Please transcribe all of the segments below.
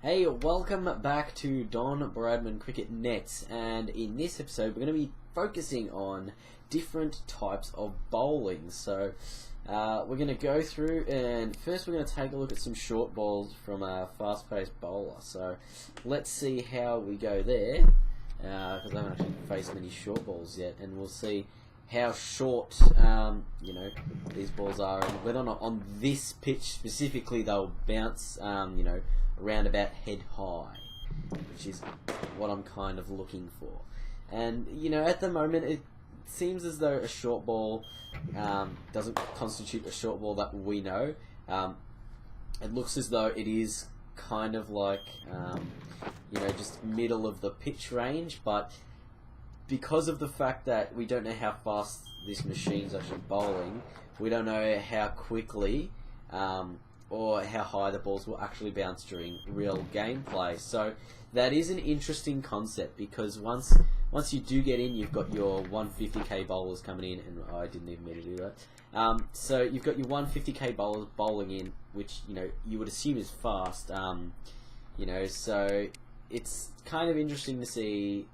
Hey, welcome back to Don Bradman Cricket Nets, and in this episode we're going to be focusing on different types of bowling. So we're going to go through, and first we're going to take a look at some short balls from a fast-paced bowler. So let's see how we go there, because I haven't actually faced many short balls yet, and we'll see how short these balls are, and whether or not on this pitch specifically they'll bounce around about head high, which is what I'm kind of looking for. And at the moment it seems as though a short ball doesn't constitute a short ball that we know. It looks as though it is kind of like just middle of the pitch range, but because of the fact that we don't know how fast this machine's actually bowling, we don't know how quickly or how high the balls will actually bounce during real gameplay. So that is an interesting concept, because once you do get in, you've got your 150k bowlers coming in, and I didn't even mean to do that. So you've got your 150k bowlers bowling in, which you would assume is fast. So it's kind of interesting to see.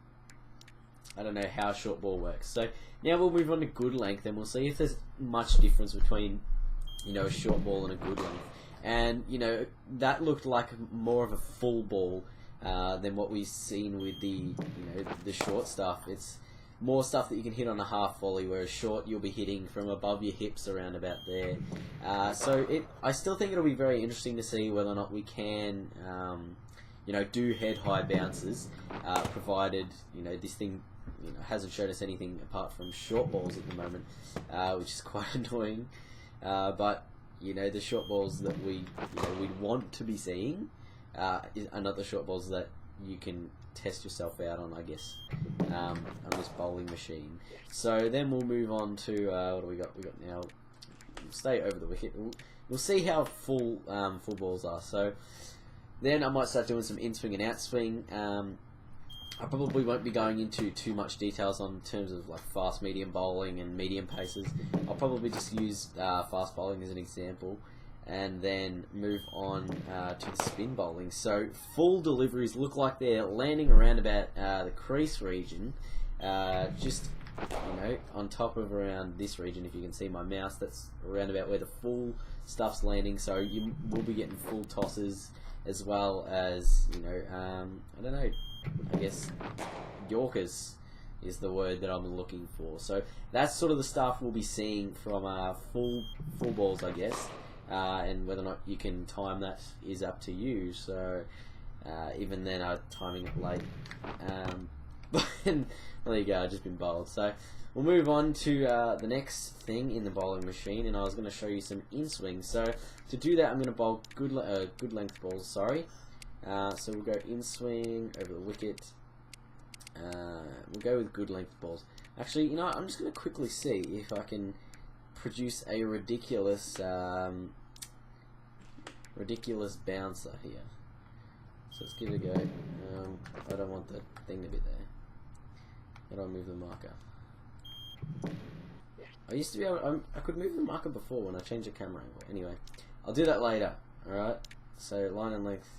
I don't know how a short ball works. So now we'll move on to good length, and we'll see if there's much difference between a short ball and a good length. And that looked like more of a full ball than what we've seen with the short stuff. It's more stuff that you can hit on a half volley, whereas short you'll be hitting from above your hips around about there. I still think it'll be very interesting to see whether or not we can do head high bounces, provided this thing hasn't showed us anything apart from short balls at the moment, which is quite annoying. But the short balls that we'd want to be seeing are not the short balls that you can test yourself out on, I guess, on this bowling machine. So then we'll move on to what do we got? We got now. Stay over the wicket. We'll see how full balls are. So then I might start doing some in swing and out swing. I probably won't be going into too much details on terms of like fast medium bowling and medium paces. I'll probably just use fast bowling as an example, and then move on to the spin bowling. So full deliveries look like they're landing around about the crease region, just on top of around this region. If you can see my mouse, that's around about where the full stuff's landing. So you will be getting full tosses, as well as I don't know, I guess Yorkers is the word that I'm looking for. So that's sort of the stuff we'll be seeing from full balls, I guess. And whether or not you can time that is up to you. So even then, I'm timing it late. But there you go, I've just been bowled. So we'll move on to the next thing in the bowling machine, and I was going to show you some in swing. So to do that, I'm going to bowl good length balls. Sorry. So we'll go in swing over the wicket. We'll go with good length balls. Actually, I'm just going to quickly see if I can produce a ridiculous bouncer here. So let's give it a go. I don't want the thing to be there. How do I move the marker? I used to be able. I could move the marker before when I changed the camera angle. Anyway, I'll do that later. All right. So line and length.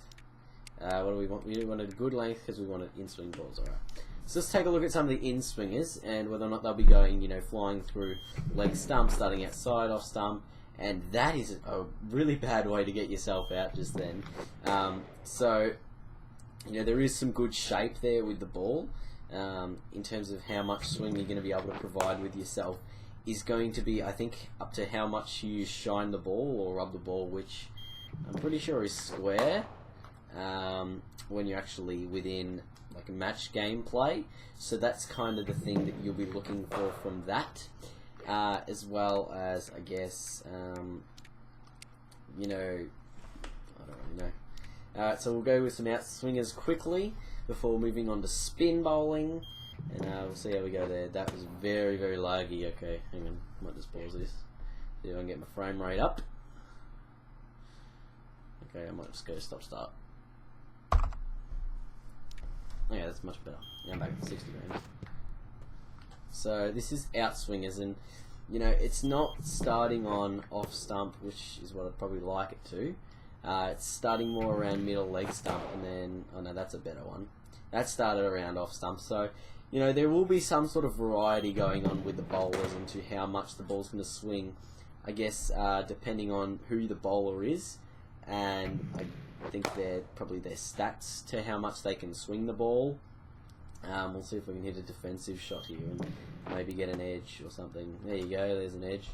What do we want? We wanted good length because we wanted in-swing balls. Alright. So let's take a look at some of the in-swingers and whether or not they'll be going, flying through leg stump, starting outside off stump, and that is a really bad way to get yourself out just then. So there is some good shape there with the ball. In terms of how much swing you're going to be able to provide with yourself is going to be, I think, up to how much you shine the ball or rub the ball, which I'm pretty sure is square. When you're actually within like a match gameplay, so that's kind of the thing that you'll be looking for from that, as well as I guess I don't really know. Alright, so we'll go with some out swingers quickly before moving on to spin bowling, and we'll see how we go there. That was very, very laggy. Okay, hang on, I might just pause this, see if I can get my frame rate up. Okay, I might just go stop start. Yeah, that's much better. Now I'm back at 60 frames. So this is out swingers, and it's not starting on off stump, which is what I'd probably like it to. It's starting more around middle leg stump, and then, oh no, that's a better one. That started around off stump. So, you know, there will be some sort of variety going on with the bowlers into how much the ball's going to swing. I guess depending on who the bowler is, and I think probably their stats to how much they can swing the ball. We'll see if we can hit a defensive shot here and maybe get an edge or something. There you go, there's an edge.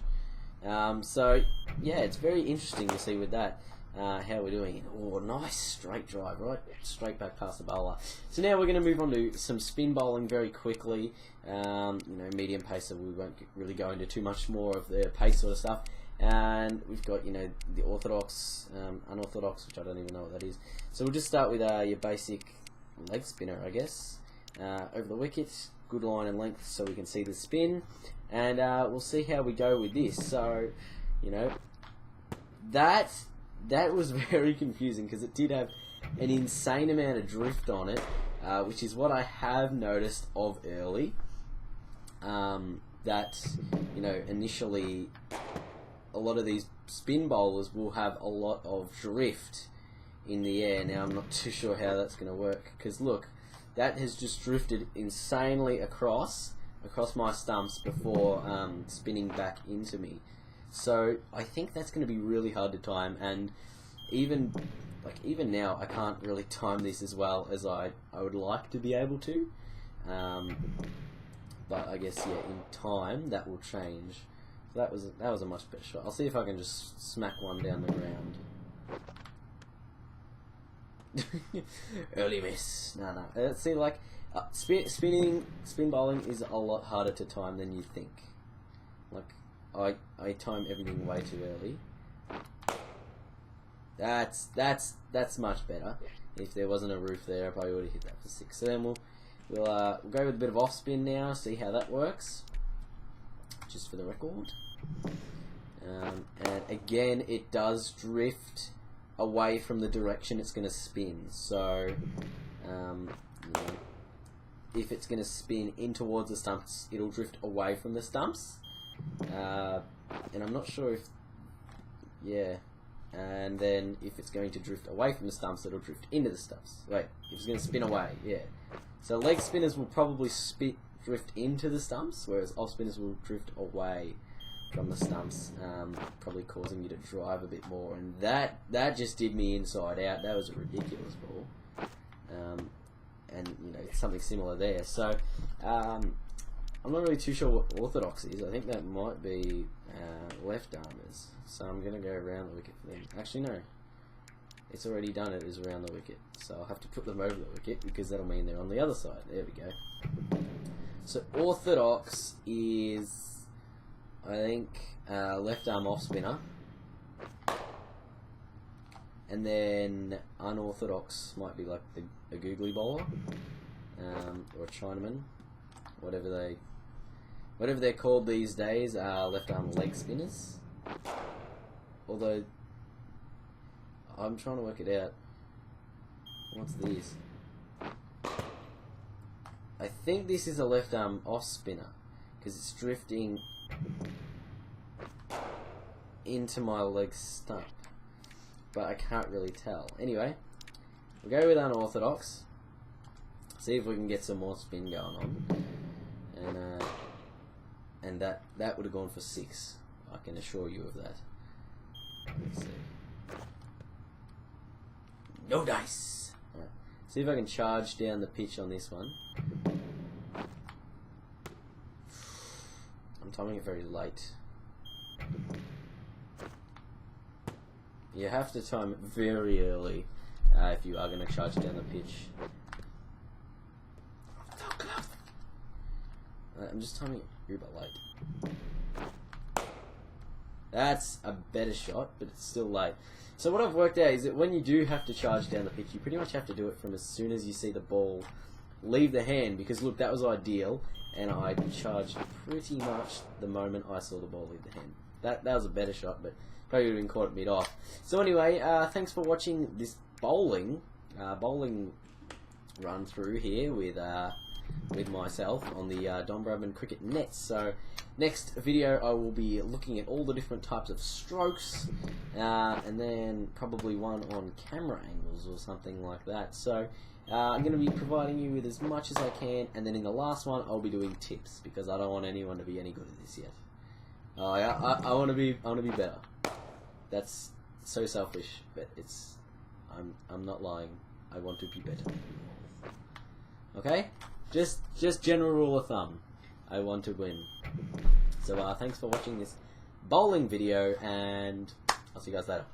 So, yeah, it's very interesting to see with that how we're doing. Oh, nice straight drive, right? Straight back past the bowler. So now we're going to move on to some spin bowling very quickly. You know, medium pace, so we won't really go into too much more of the pace sort of stuff. And we've got, you know, the orthodox, unorthodox, which I don't even know what that is. So we'll just start with your basic leg spinner, I guess. Over the wicket, good line and length so we can see the spin, and we'll see how we go with this. So, you know, that was very confusing because it did have an insane amount of drift on it, which is what I have noticed of early. That, you know, initially a lot of these spin bowlers will have a lot of drift in the air. Now I'm not too sure how that's going to work, because look, that has just drifted insanely across my stumps before spinning back into me. So I think that's going to be really hard to time, and even now I can't really time this as well as I would like to be able to. But I guess, yeah, in time that will change. So that was a much better shot. I'll see if I can just smack one down the ground. Early miss. No. See, like, spin bowling is a lot harder to time than you think. Like, I time everything way too early. That's much better. If there wasn't a roof there, I probably would have hit that for 6. So then we'll go with a bit of off spin now. See how that works. Just for the record. And again, it does drift away from the direction it's going to spin. So, you know, if it's going to spin in towards the stumps, it'll drift away from the stumps. And I'm not sure if, yeah. And then if it's going to drift away from the stumps, it'll drift into the stumps. Wait, if it's going to spin away, yeah. So leg spinners will probably drift into the stumps, whereas off spinners will drift away from the stumps, probably causing you to drive a bit more. And that just did me inside out. That was a ridiculous ball. And you know, something similar there. So I'm not really too sure what orthodox is. I think that might be left armers. So I'm going to go around the wicket for them. Actually, no. It's already done it. It's around the wicket. So I'll have to put them over the wicket because that'll mean they're on the other side. There we go. So orthodox is, I think, left arm off spinner. And then unorthodox might be like a googly bowler. Or a Chinaman. Whatever they're called these days, left arm leg spinners. Although, I'm trying to work it out. What's this? I think this is a left arm off spinner, because it's drifting into my leg stump. But I can't really tell. Anyway, we'll go with unorthodox. See if we can get some more spin going on. And that would have gone for 6. I can assure you of that. Let's see. No dice! Right. See if I can charge down the pitch on this one. I'm timing it very late. You have to time it very early if you are going to charge down the pitch. I'm just timing it uber late. That's a better shot, but it's still late. So what I've worked out is that when you do have to charge down the pitch, you pretty much have to do it from as soon as you see the ball leave the hand. Because look, that was ideal, and I charged pretty much the moment I saw the ball leave the hand. That was a better shot, but probably would have been caught mid off. So anyway, thanks for watching this bowling run through here with myself on the Don Bradman cricket nets. So next video I will be looking at all the different types of strokes, and then probably one on camera angles or something like that. So I'm going to be providing you with as much as I can, and then in the last one I'll be doing tips, because I don't want anyone to be any good at this yet. I want to be better. That's so selfish, but I'm not lying. I want to be better. Okay? Just general rule of thumb. I want to win. So thanks for watching this bowling video, and I'll see you guys later.